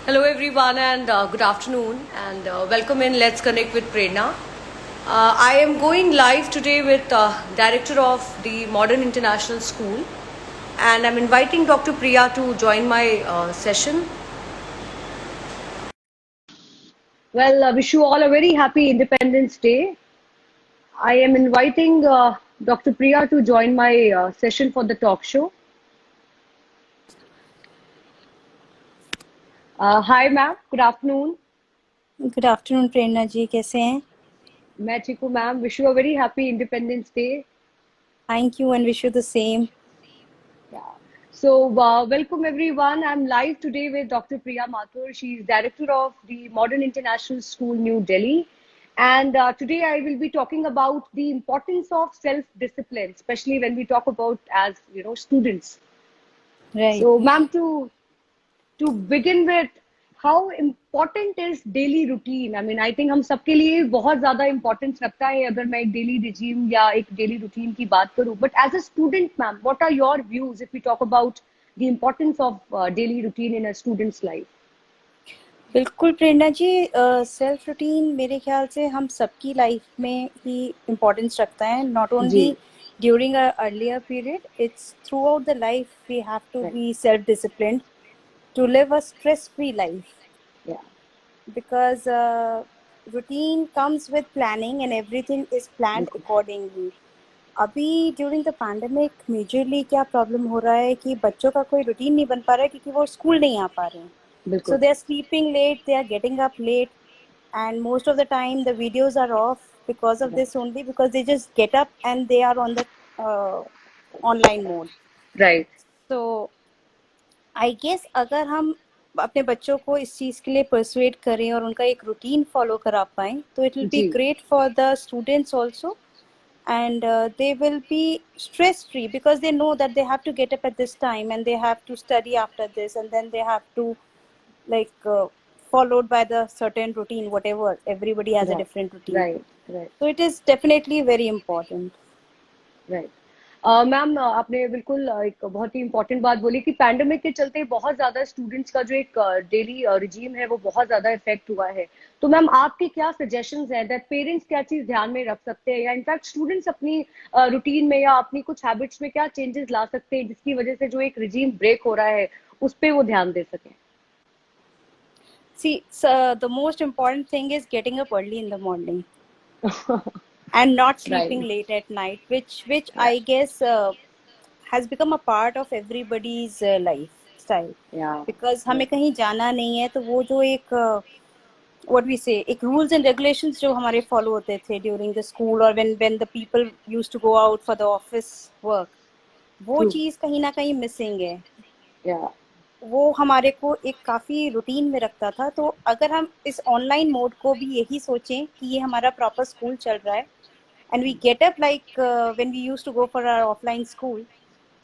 Hello everyone and good afternoon and welcome in Let's Connect with Prerna. I am going live today with Director of the Modern International School and I'm inviting Dr. Priya to join my session. Well, I wish you all a very happy Independence Day. I am inviting Dr. Priya to join my session for the talk show. Hi ma'am, good afternoon. Good afternoon Prerna ji, कैसे हैं? मैं ठीक हूँ ma'am. Wish you a very happy Independence Day. Thank you and wish you the same. Yeah. So, welcome everyone. I'm live today with Dr. Priya Mathur. She's director of the Modern International School, New Delhi. And today I will be talking about the importance of self-discipline, especially when we talk about as students. Right. So, ma'am, to begin with, how important is daily routine? I mean, I think हम सबके लिए बहुत ज़्यादा importance रखता है अगर मैं एक daily regime या एक daily routine की बात करूँ. But as a student, ma'am, what are your views if we talk about the importance of daily routine in a student's life? बिल्कुल प्रेरणा जी, सेल्फ रूटीन मेरे ख्याल से हम सबकी लाइफ में ही इम्पोर्टेंस रखता है. नॉट जी. Only during a earlier period, it's throughout the life we have to Right. Be self disciplined to live a stress free life. Yeah. Because routine comes with planning and everything is planned बिल्कुल. accordingly. अभी during the pandemic majorly क्या problem हो रहा है कि बच्चों का कोई रूटीन नहीं बन पा रहा है क्योंकि वो स्कूल नहीं आ पा रहे हैं. So बिल्कुल. they are sleeping late, they are getting up late, and most of the time the videos are off because of Right. this only, because they just get up and they are on the uh, online mode. Right. So I guess अगर हम अपने बच्चों को इस चीज़ के लिए persuade करें और उनका एक रूटीन फॉलो करा पाएं तो इट विल बी जी. Great for the students also. And they will be stress free because they know that they have to get up at this time and they have to study after this and then they have to like followed by the certain routine, whatever, everybody has a Right. different routine. Right. Right. So it is definitely very important. Right. Ma'am, आपने बिल्कुल एक बहुत ही important बात बोली कि pandemic के चलते बहुत ज्यादा स्टूडेंट्स का जो एक डेली रिजीम है वो बहुत ज्यादा इफेक्ट हुआ है. तो मैम आपके क्या सजेशंस हैं दैट पेरेंट्स क्या चीज ध्यान में रख सकते हैं या इनफैक्ट स्टूडेंट्स अपनी रूटीन में या अपनी कुछ हैबिट्स में क्या चेंजेस ला सकते हैं जिसकी वजह से जो एक रिजीम ब्रेक हो रहा है उस पर वो ध्यान दे सकें? See, so the most important thing is getting up early in the morning and not sleeping right. late at night, which I guess has become a part of everybody's lifestyle. या. Because हमें कहीं जाना नहीं है तो वो जो एक what we say, एक rules and regulations जो हमारे follow होते थे during the school or when the people used to go out for the office work, वो ट्रू. चीज़ कहीं ना कहीं missing है. या. वो हमारे को एक काफ़ी रूटीन में रखता था. तो अगर हम इस ऑनलाइन मोड को भी यही सोचें कि ये हमारा प्रॉपर स्कूल चल रहा है and we get up like when we used to go for our offline school,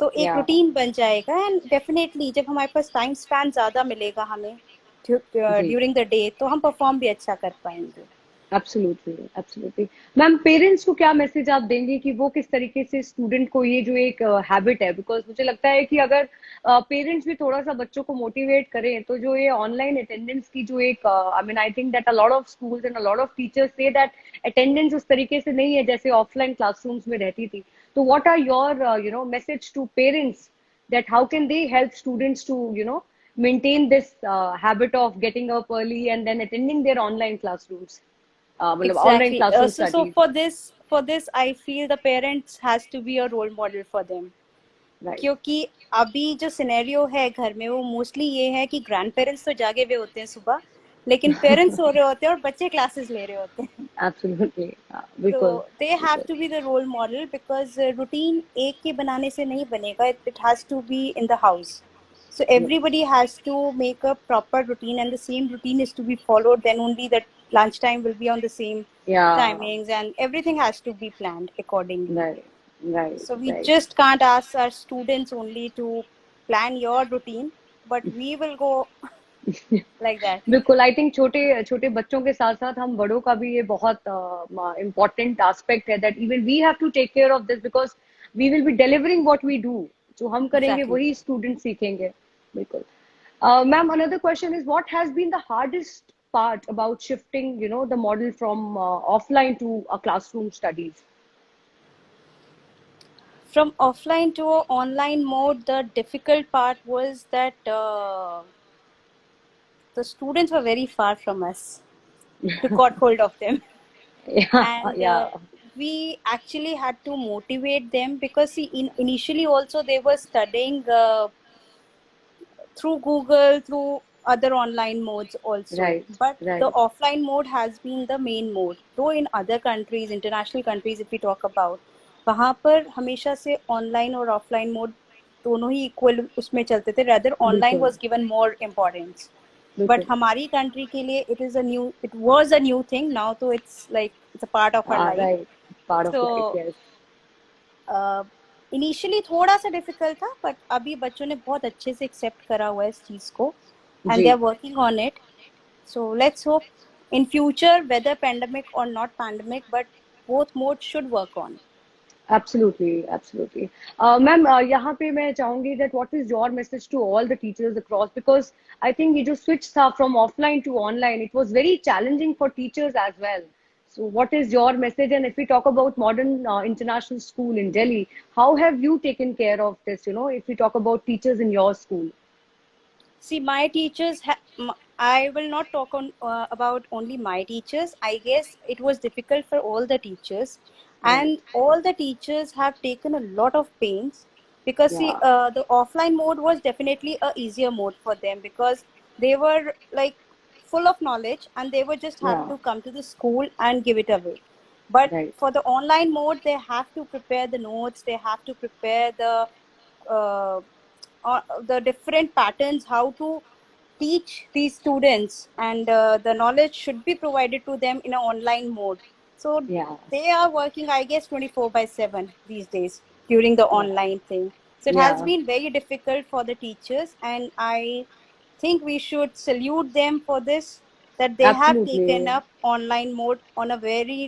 तो एक या. रूटीन बन जाएगा. एंड डेफिनेटली जब हमारे पास टाइम स्पैन ज़्यादा मिलेगा हमें जी. ड्यूरिंग द डे तो हम परफॉर्म भी अच्छा कर पाएंगे. एब्सोल्युटली. एब्सोल्युटली. मैम, पेरेंट्स को क्या मैसेज आप देंगे कि वो किस तरीके से स्टूडेंट को ये जो एक हैबिट है, बिकॉज मुझे लगता है कि अगर पेरेंट्स भी थोड़ा सा बच्चों को मोटिवेट करें तो जो ये ऑनलाइन अटेंडेंस की जो एक I mean I think that a lot of schools and a lot of teachers say that attendance उस तरीके से नहीं है जैसे ऑफलाइन क्लासरूम्स में रहती थी. तो what are your message to parents that how can they help students to maintain this habit of getting up early and then attending their online classrooms, मतलब online Exactly. Classroom So studies. for this I feel the parents has to be a role model for them. Right. क्योंकि अभी जो scenario है घर में वो mostly ये है कि ग्रैंड पेरेंट्स तो जागे हुए होते हैं सुबह, लेकिन पेरेंट्स सो रहे होते हैं और बच्चे क्लासेस ले रहे होते हैं. एब्सोल्युटली. तो बिल्कुल. They have to be the role model because routine एक के बनाने से नहीं बनेगा. It has to be in the house. So everybody has to make a proper routine and the same routine is to be followed. Then only that lunchtime will be on the same या. timings and everything has to be planned accordingly. Right. Right. So we right. just can't ask our students only to plan your routine, but we will go like that. बिल्कुल. I think छोटे छोटे बच्चों के साथ साथ हम बड़ों का भी ये बहुत इम्पोर्टेंट एस्पेक्ट है that even we have to take care of this because we will be delivering what we do. जो हम करेंगे Exactly. वही स्टूडेंट सीखेंगे. बिल्कुल. Ma'am, another question is what has been the hardest part about shifting, the model from offline to a classroom studies? From offline to online mode, the difficult part was that the students were very far from us to got hold of them. Yeah, And yeah, we actually had to motivate them, because see, initially also they were studying through Google, through other online modes also. right, But the right. offline mode has been the main mode. Though in other countries, international countries, if we talk about, वहाँ पर हमेशा से online और offline mode दोनों ही equal उसमें चलते थे. Rather, online बिल्कुल, was given more importance. But बिल्कुल. हमारी country के लिए it was a new thing. Now तो it's like it's a part of our life. Right, part of life, So yes. Initially थोड़ा सा डिफिकल्ट था, बट अभी बच्चों ने बहुत अच्छे से एक्सेप्ट करा हुआ है इस चीज को, एंड दे जी. Are working on it. So let's hope in future, whether pandemic or not pandemic, but both modes should work on. Absolutely, absolutely. Ma'am, यहाँ पे मैं चाहूंगी that what is your message to all the teachers across, because I think ये जो switch था from offline to online, it was very challenging for teachers as well. So what is your message? And if we talk about modern international school in Delhi, how have you taken care of this? If we talk about teachers in your school. See, my teachers, I will not talk on about only my teachers. I guess it was difficult for all the teachers, Right. and all the teachers have taken a lot of pains, because see, Yeah. the offline mode was definitely a easier mode for them, because they were like full of knowledge and they would just have Yeah. to come to the school and give it away. But Right. for the online mode, they have to prepare the notes, they have to prepare uh, the different patterns, how to teach these students, and the knowledge should be provided to them in an online mode. So Yeah. they are working, I guess, 24 by 7 these days during the Yeah. online thing. So it has Yeah. been very difficult for the teachers, and I think we should salute them for this, that they have taken Absolutely. up online mode on a very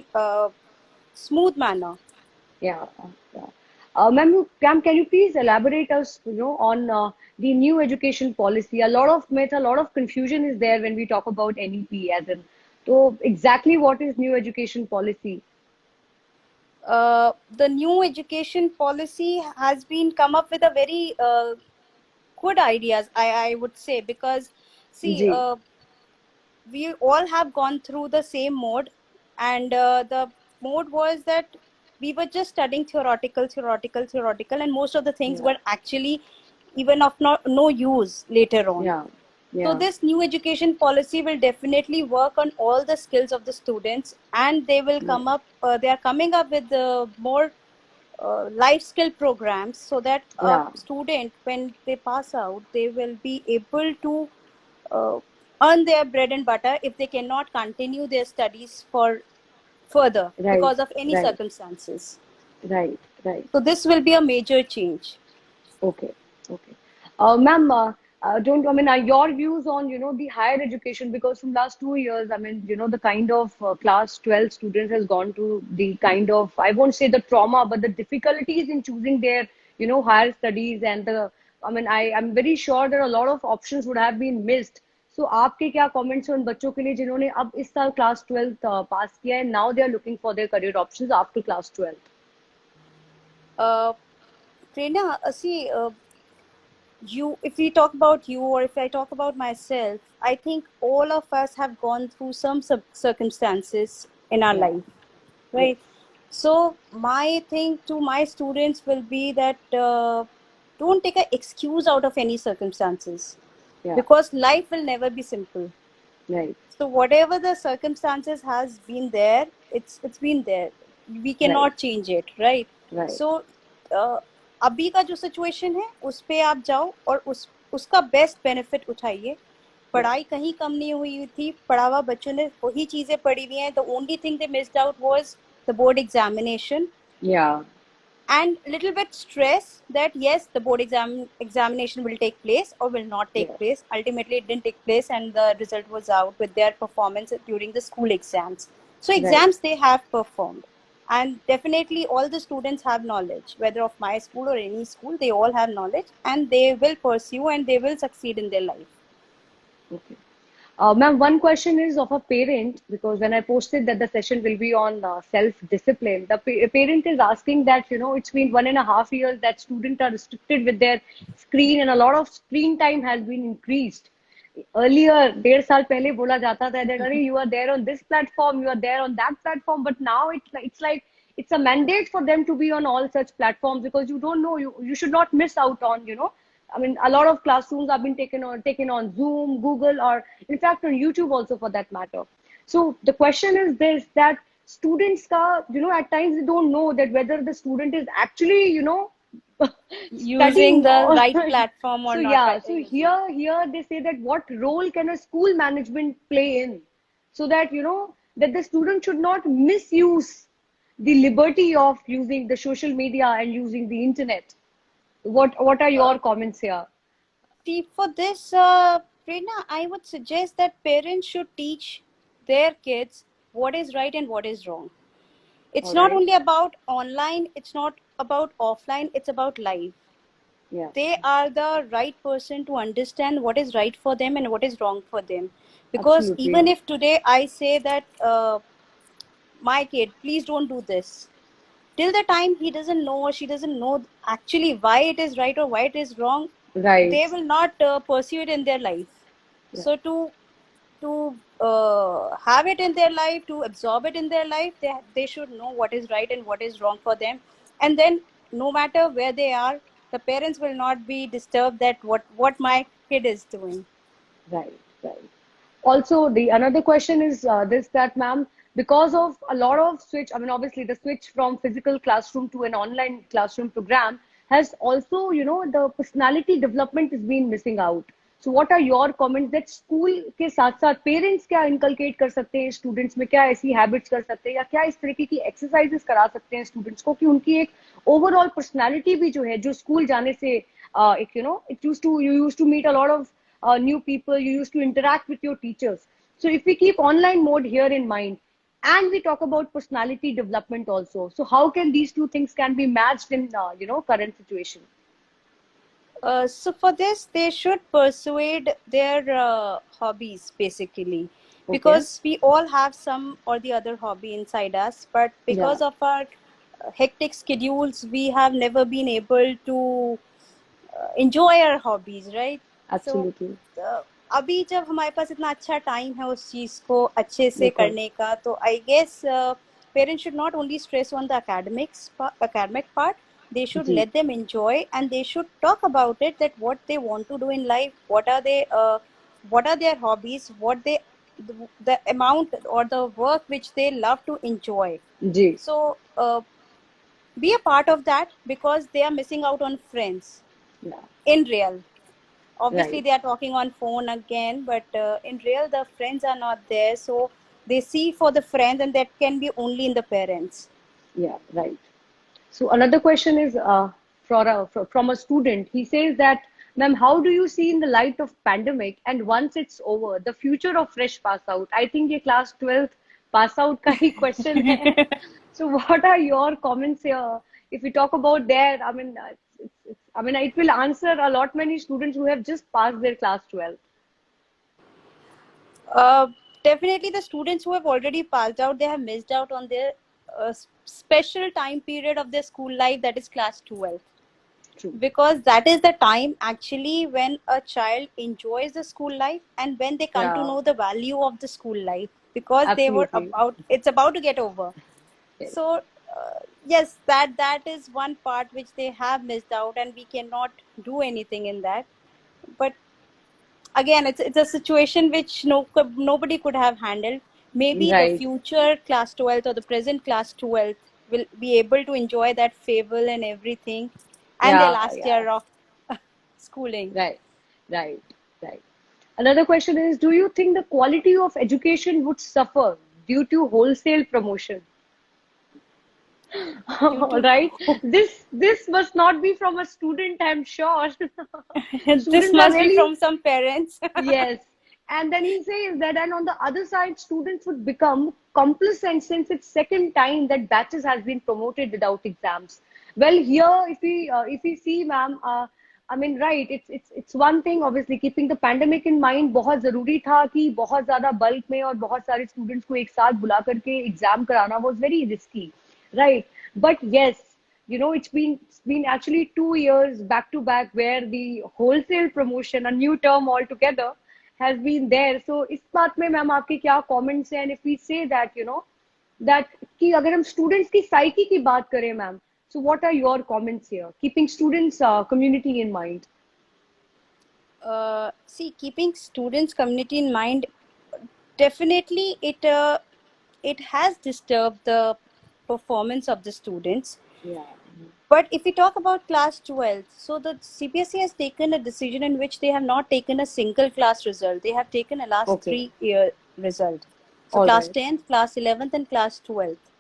smooth manner. Yeah, yeah. Ma'am, can you please elaborate us, on the new education policy? A lot of myth, a lot of confusion is there when we talk about NEP as in. So exactly what is new education policy? The new education policy has been come up with a very good ideas, I would say, because see, Ji, we all have gone through the same mode, and the mode was that we were just studying theoretical, and most of the things yeah, were actually even of no use later on. yeah, So yeah, this new education policy will definitely work on all the skills of the students, and they will yeah, come up. They are coming up with more life skill programs, so that a yeah, student, when they pass out, they will be able to uh, earn their bread and butter if they cannot continue their studies for further right, because of any right, circumstances. right, right. So this will be a major change. Okay, okay. Ma'am, don't I mean your views on the higher education, because from last 2 years, I mean the kind of class 12 students has gone to the kind of, I won't say the trauma, but the difficulties in choosing their higher studies, and the, I mean I'm very sure that a lot of options would have been missed. So आपके क्या comments हैं उन बच्चों के लिए जिन्होंने अब इस साल class 12th पास किया है, now they are looking for their career options after class 12th. Uh, Prerna, see, you, if we talk about you, or if I talk about myself, I think all of us have gone through some circumstances in our Yeah. life, Yes. right? So my thing to my students will be that don't take an excuse out of any circumstances, Yeah. because life will never be simple. Right. So whatever the circumstances has been there, it's been there. We Right. cannot change it, right? Right. So अभी का जो situation है उस पे आप जाओ और उसका बेस्ट बेनिफिट उठाइए. Yeah. पढ़ाई कहीं कम नहीं हुई थी, पढ़ा हुआ बच्चों ने वही चीजें पढ़ी हुई हैं. The only thing they missed out was the board examination, Yeah. and little bit stress that yes, the board examination will take place or will not take Yeah. place. Ultimately it didn't take place, and the result was out with their performance during the school exams. So Right. exams they have performed, and definitely all the students have knowledge, whether of my school or any school, they all have knowledge, and they will pursue and they will succeed in their life. Okay. Ma'am, one question is of a parent, because when I posted that the session will be on self-discipline, the parent is asking that, it's been 1.5 years that students are restricted with their screen, and a lot of screen time has been increased. Earlier, 1.5 साल पहले बोला जाता था that अरे you are there on this platform, you are there on that platform, but now it's like it's a mandate for them to be on all such platforms, because you don't know, you should not miss out on, I mean, a lot of classrooms have been taken on Zoom, Google, or in fact on YouTube also for that matter. So the question is this: that students ka, at times they don't know that whether the student is actually, Using studying the or right platform or so not yeah. So using. here they say that what role can a school management play in, so that that the student should not misuse the liberty of using the social media and using the internet. What are Uh, your comments here? See, for this, Prerna, I would suggest that parents should teach their kids what is right and what is wrong. It's All not right. only about online, it's not about offline, it's about live. Yeah, They are the right person to understand what is right for them and what is wrong for them. Because absolutely. even if today I say that, my kid, please don't do this, till the time he doesn't know or she doesn't know actually why it is right or why it is wrong, Right. they will not pursue it in their life. Yeah, So to have it in their life, to absorb it in their life, they should know what is right and what is wrong for them. And then no matter where they are, the parents will not be disturbed that what my kid is doing. right, right. Also, the another question is this: that, ma'am, because of a lot of switch, I mean, obviously the switch from physical classroom to an online classroom program has also, the personality development has been missing out. So what are your comments that school के साथ साथ parents क्या inculcate कर सकते हैं students में, क्या ऐसी habits कर सकते हैं, या क्या इस तरीके की exercises करा सकते हैं students को कि उनकी एक overall personality भी जो है, जो school जाने से एक, you used to meet a lot of new people, you used to interact with your teachers. So if we keep online mode here in mind, and we talk about personality development also, so how can these two things can be matched in current situation? So for this, they should persuade their hobbies basically, Okay. because we all have some or the other hobby inside us, but Yeah, because of our hectic schedules, we have never been able to enjoy our hobbies, right? So absolutely. uh, अभी जब हमारे पास इतना अच्छा time है उस चीज को अच्छे से बिल्कुल. करने का, तो I guess parents should not only stress on the academic part, they should जी. let them enjoy and they should talk about it, that what they want to do in life, what are their hobbies, the amount or the work which they love to enjoy. जी. So be a part of that, because they are missing out on friends Yeah. in real. Obviously Right. they are talking on phone again, but in real the friends are not there, so they see for the friends, and that can be only in the parents. Yeah. Right. So another question is from a student. He says that, ma'am, how do you see in the light of pandemic and once it's over, the future of fresh pass out? I think ये class 12th pass out का ही question है. So what are your comments here? If we talk about there, I mean, I mean, it will answer a lot many students who have just passed their class 12. uh, Definitely the students who have already passed out, they have missed out on their special time period of their school life, that is class 12, True. because that is the time actually when a child enjoys the school life and when they come to Yeah, know the value of the school life, because they were absolutely. about it's about to get over. Yes. So yes, that is one part which they have missed out, and we cannot do anything in that. But again, it's a situation which nobody could have handled. Maybe the Right. future class 12th or the present class 12th will be able to enjoy that fable and everything, and their Yeah, last yeah. year of schooling. Right, right, right. Another question is, do you think the quality of education would suffer due to wholesale promotion? Due All to right. This must not be from a student, I'm sure. this Students are must be really, from some parents. yes. And then he says that, and on the other side, students would become complacent since it's second time that batches has been promoted without exams. Well, here, if we see, ma'am, I mean, right. It's one thing. Obviously, keeping the pandemic in mind, बहुत जरूरी था कि बहुत ज़्यादा bulk में और बहुत सारे students को एक साथ बुला करके exam कराना was very risky, right? But yes, you know, it's been actually 2 years back to back where the wholesale promotion, a new term altogether, has been there. So इस बात में मैम आपके क्या comments हैं? And if we say that, you know, that कि अगर हम students की psyche की बात करें ma'am, so what are your comments here? Keeping students community in mind. See, keeping students' community in mind, definitely it has disturbed the performance of the students. Yeah. But if we talk about class 12th, so the CBSE has taken a decision in which they have not taken a single class result. They have taken a last Okay. 3-year result. So All class right. 10th, class 11th, and class 12th.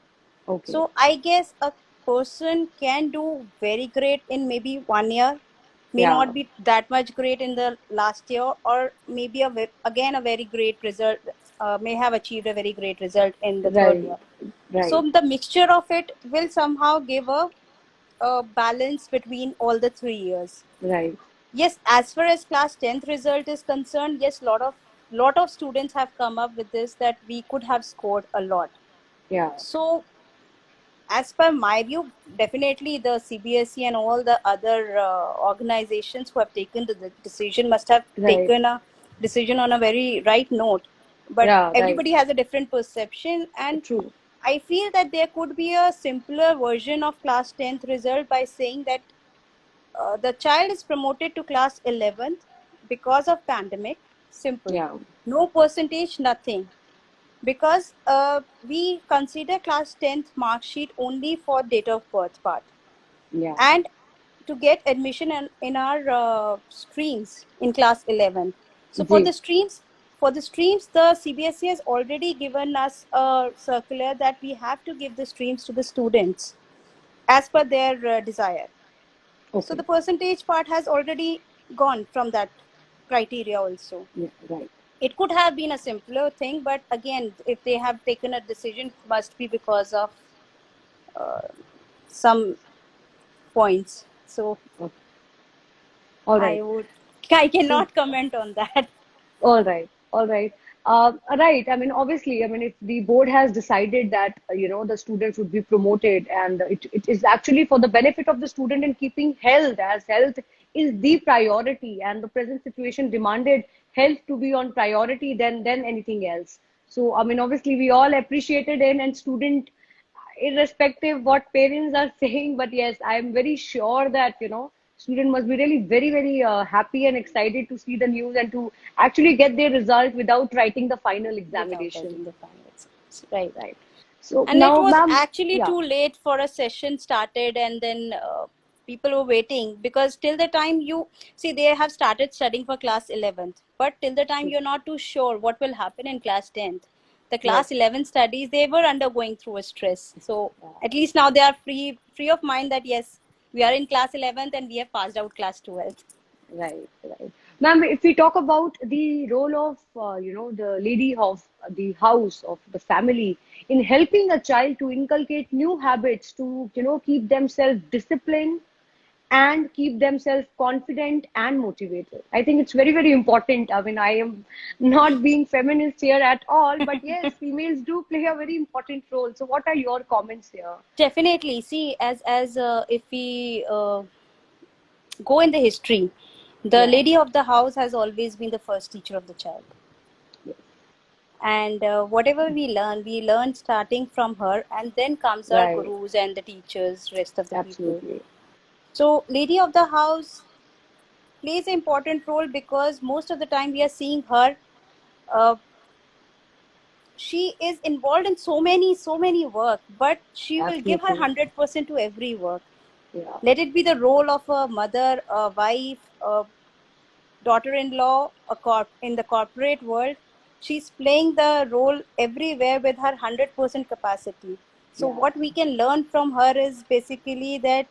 Okay. So I guess a person can do very great in maybe 1 year, may Yeah. not be that much great in the last year, or maybe again a very great result, may have achieved a very great result in the third Right. year. Right. So the mixture of it will somehow give a balance between all the 3 years. Right. Yes, as far as class 10th result is concerned, yes, lot of students have come up with this that we could have scored a lot. Yeah. So as per my view, definitely the CBSE and all the other organizations who have taken the decision must have Right. taken a decision on a very right note. But Yeah. Right. everybody has a different perception, and True. I feel that there could be a simpler version of class 10th result by saying that the child is promoted to class 11th because of pandemic. Simple. Yeah. No percentage, nothing, because we consider class 10th mark sheet only for date of birth part, Yeah. and to get admission in our streams in class 11th. So Ji. for the streams, the CBSE has already given us a circular that we have to give the streams to the students as per their desire. So Okay. the percentage part has already gone from that criteria also. Yeah. Right. It could have been a simpler thing, but again, if they have taken a decision, it must be because of some points. So Okay. All right. I So cannot comment on that. all right, all right. Right. I mean, obviously, I mean, if the board has decided that, you know, the students would be promoted and it is actually for the benefit of the student and keeping health, as health is the priority and the present situation demanded health to be on priority than anything else. So, I mean, obviously, we all appreciated it and student irrespective what parents are saying, but yes, I am very sure that, you know, student must be really very happy and excited to see the news and to actually get their result without writing the final Without examination. writing the final exams. Right. Right. So And it now, was ma'am, actually yeah, too late for a session started, and then people were waiting, because till the time you see, they have started studying for class 11th, but till the time you're not too sure what will happen in class 10th, the right, class 11 studies, they were undergoing through a stress. So uh, at least now they are free of mind that yes, we are in class 11th and we have passed out class 12th. right, right. Ma'am, if we talk about the role of, you know, the lady of the house, of the family, in helping a child to inculcate new habits to, you know, keep themselves disciplined and keep themselves confident and motivated. I think it's very important. I mean, I am not being feminist here at all, but yes, females do play a very important role. So, what are your comments here? Definitely. See, as if we go in the history, the Yeah, lady of the house has always been the first teacher of the child. yes, And whatever we learn starting from her, and then comes our right, gurus and the teachers, rest of the people. absolutely, So lady of the house plays an important role, because most of the time we are seeing her, uh, she is involved in so many work, but she will give her absolutely, 100% to every work. yeah, Let it be the role of a mother, a wife, a daughter-in-law, in the corporate world. She's playing the role everywhere with her 100% capacity. So yeah, what we can learn from her is basically that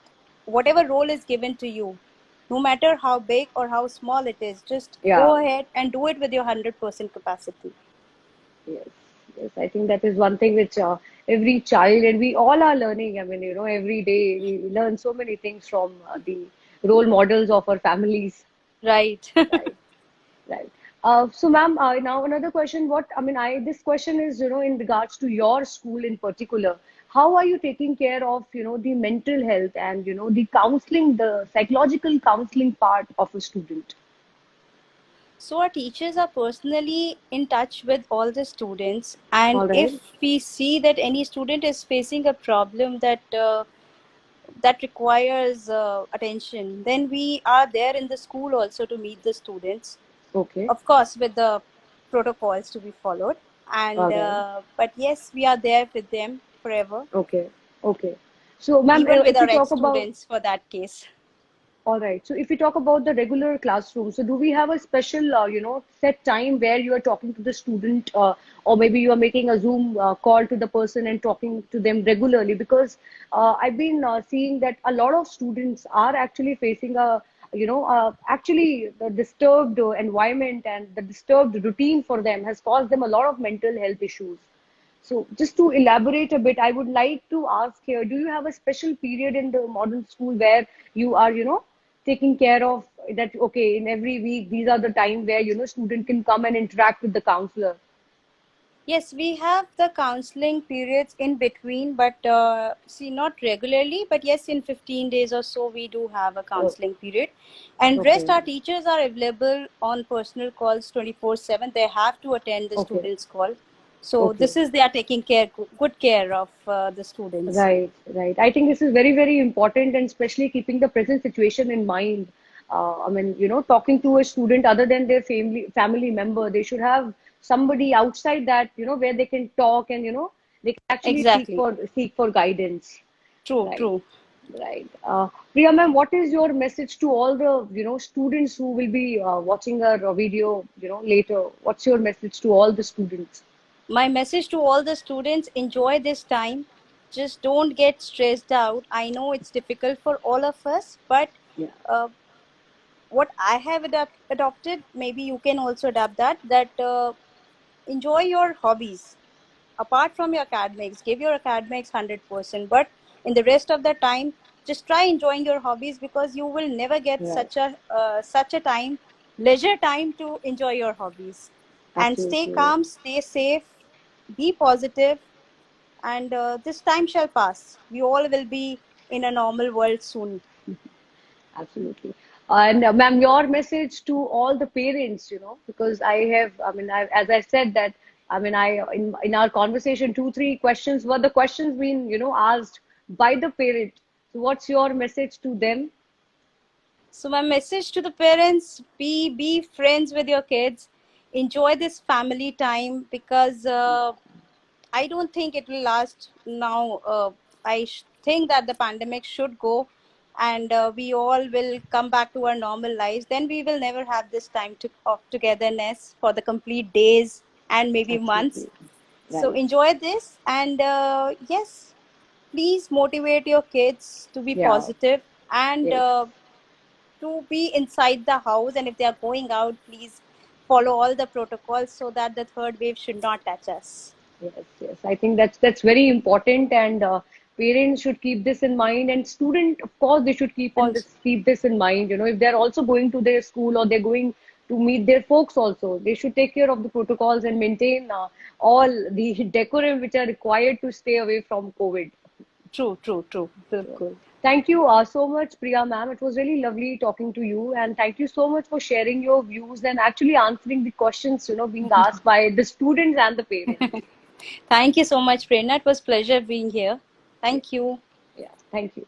whatever role is given to you, no matter how big or how small it is, just yeah. go ahead and do it with your 100% capacity. Yes, yes. I think that is one thing which every child and we all are learning. I mean, you know, every day we learn so many things from the role models of our families. Right. Right. Right. So, ma'am, now another question. This question is, in regards to your school in particular. How are you taking care of, the mental health and, the counseling, the psychological counseling part of a student? So our teachers are personally in touch with all the students, and All right. if we see that any student is facing a problem that requires attention, then we are there in the school also to meet the students, Okay. of course with the protocols to be followed. And All right. but yes, we are there with them forever, Okay. Okay. So, ma'am, even with if we our talk about ex-students for that case. all right. So if we talk about the regular classroom, so do we have a special, set time where you are talking to the student, or maybe you are making a Zoom call to the person and talking to them regularly? Because I've been seeing that a lot of students are actually facing actually the disturbed environment and the disturbed routine for them has caused them a lot of mental health issues. So just to elaborate a bit, I would like to ask here, do you have a special period in the modern school where you are, taking care of that, okay, in every week, these are the time where, student can come and interact with the counselor? Yes, we have the counseling periods in between, but see, not regularly, but yes, in 15 days or so, we do have a Oh, counseling period. And rest, okay, our teachers are available on personal calls 24/7. They have to attend the okay, students' call. So okay. this is, they are taking care, good care of the students. Right, right. I think this is very, very important, and especially keeping the present situation in mind. Talking to a student other than their family member, they should have somebody outside that, where they can talk and, they can actually Exactly. seek for guidance. True, Right, true. right. Priya ma'am, what is your message to all the, students who will be watching our video, later? What's your message to all the students? My message to all the students: enjoy this time. Just don't get stressed out. I know it's difficult for all of us, but Yeah, uh, what I have adopted, maybe you can also adapt that enjoy your hobbies apart from your academics. Give your academics 100%, but in the rest of the time, just try enjoying your hobbies, because you will never get right. such a time, leisure time, to enjoy your hobbies. And stay Absolutely. calm, stay safe, be positive, and this time shall pass. We all will be in a normal world soon. Absolutely. And ma'am, your message to all the parents, because as I said that, in our conversation, two, three questions were the questions being, asked by the parent. So what's your message to them? So my message to the parents: be friends with your kids, enjoy this family time, because I don't think it will last now. Think that the pandemic should go, and we all will come back to our normal lives. Then we will never have this time of togetherness for the complete days and maybe months. Absolutely. So Right. enjoy this, and yes, please motivate your kids to be Yeah. positive, and Yes. to be inside the house. And if they are going out, please follow all the protocols so that the third wave should not touch us. Yes, yes. I think that's very important, and parents should keep this in mind, and student, of course, they should Also, keep this in mind. If they're also going to their school or they're going to meet their folks, also they should take care of the protocols and maintain all the decorum which are required to stay away from COVID. true, true, true. So, Bilkul. thank you so much, Priya ma'am. It was really lovely talking to you, and thank you so much for sharing your views and actually answering the questions being asked by the students and the parents. Thank you so much, Prerna. It was pleasure being here. Yeah, Thank you. yeah. Thank you.